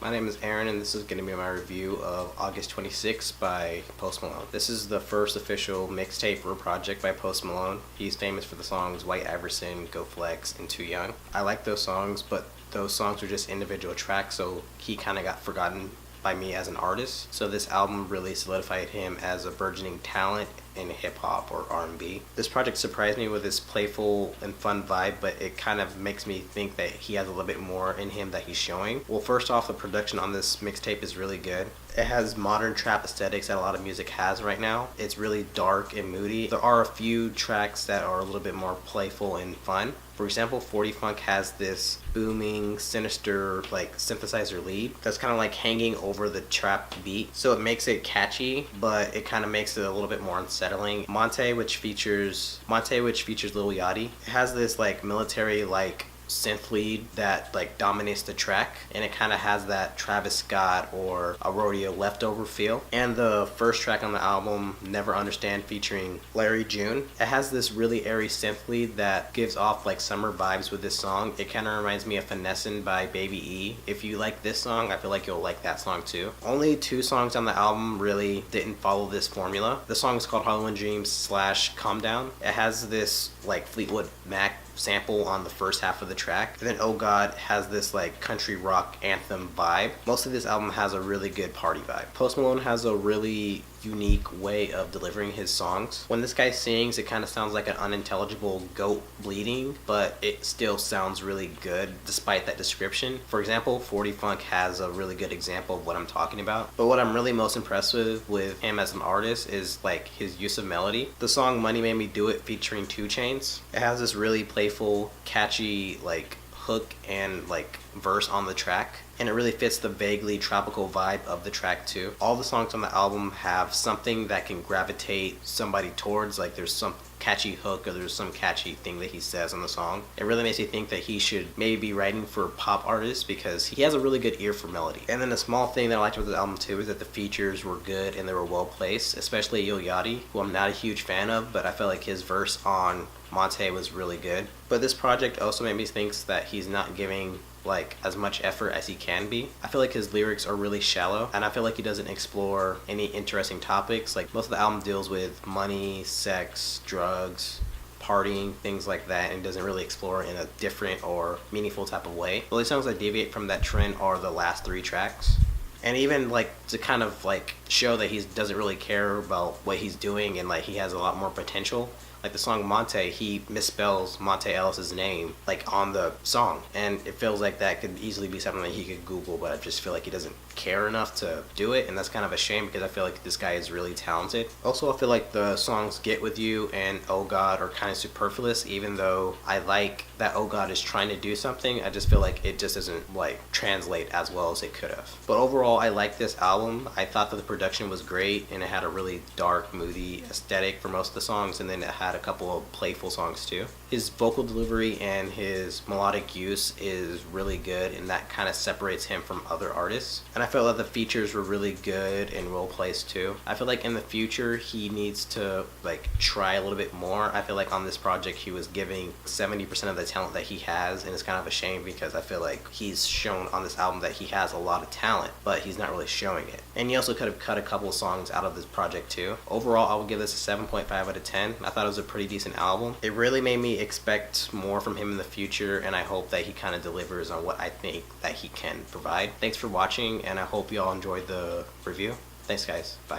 My name is Aaron, and this is going to be my review of August 26th by Post Malone. This is the first official mixtape or project by Post Malone. He's famous for the songs White Iverson, Go Flex, and Too Young. I like those songs, but those songs are just individual tracks, so he kind of got forgotten by me as an artist. So this album really solidified him as a burgeoning talent in hip-hop or R&B. This project surprised me with its playful and fun vibe, but it kind of makes me think that he has a little bit more in him that he's showing. Well, first off, the production on this mixtape is really good. It has modern trap aesthetics that a lot of music has right now. It's really dark and moody. There are a few tracks that are a little bit more playful and fun. For example, 40 Funk has this booming, sinister, like synthesizer lead that's kind of like hanging over the trap beat. So it makes it catchy, but it kind of makes it a little bit more unsettling. Monte, which features Lil Yachty, it has this like military like synth lead that like dominates the track, and it kind of has that Travis Scott or a Rodeo Leftover feel. And the first track on the album, Never Understand, featuring Larry June, it has this really airy synth lead that gives off like summer vibes with this song. It kind of reminds me of Finessin' by Baby E. If you like this song, I feel like you'll like that song too. Only 2 songs on the album really didn't follow this formula. The song is called Hollywood Dreams / Calm Down. It has this like Fleetwood Mac sample on the first half of the track, and then Oh God has this like country rock anthem vibe. Most of this album has a really good party vibe. Post Malone has a really unique way of delivering his songs. When this guy sings, it kind of sounds like an unintelligible goat bleeding, but it still sounds really good despite that description. For example, 40 Funk has a really good example of what I'm talking about. But what I'm really most impressed with him as an artist is like his use of melody. The song Money Made Me Do It featuring 2 Chainz, it has this really playful, catchy like hook and like verse on the track, and it really fits the vaguely tropical vibe of the track too. All the songs on the album have something that can gravitate somebody towards, like there's some catchy hook or there's some catchy thing that he says on the song. It really makes me think that he should maybe be writing for pop artists because he has a really good ear for melody. And then a small thing that I liked with the album too is that the features were good and they were well placed, especially Yo Yachty, who I'm not a huge fan of, but I felt like his verse on Monte was really good. But this project also made me think that he's not giving like as much effort as he can be. I feel like his lyrics are really shallow, and I feel like he doesn't explore any interesting topics. Like most of the album deals with money, sex, drugs, partying, things like that, and doesn't really explore in a different or meaningful type of way. The only songs that deviate from that trend are the last 3 tracks. And even like to kind of like show that he doesn't really care about what he's doing and like he has a lot more potential. Like the song Monte, he misspells Monte Ellis's name like on the song, and it feels like that could easily be something that he could Google, but I just feel like he doesn't care enough to do it, and that's kind of a shame because I feel like this guy is really talented. Also, I feel like the songs Git Wit U and Oh God are kind of superfluous, even though I like that Oh God is trying to do something. I just feel like it just doesn't like translate as well as it could have. But overall, I like this album. I thought that the production was great, and it had a really dark, moody aesthetic for most of the songs, and then it had a couple of playful songs too. His vocal delivery and his melodic use is really good, and that kind of separates him from other artists. And I felt that the features were really good and well placed too. I feel like in the future he needs to like try a little bit more. I feel like on this project he was giving 70% of the talent that he has, and it's kind of a shame because I feel like he's shown on this album that he has a lot of talent, but he's not really showing it. And he also could have cut a couple of songs out of this project too. Overall, I would give this a 7.5 out of 10. I thought it was a pretty decent album. It really made me expect more from him in the future, and I hope that he kind of delivers on what I think that he can provide. Thanks for watching, and I hope you all enjoyed the review. Thanks guys. Bye.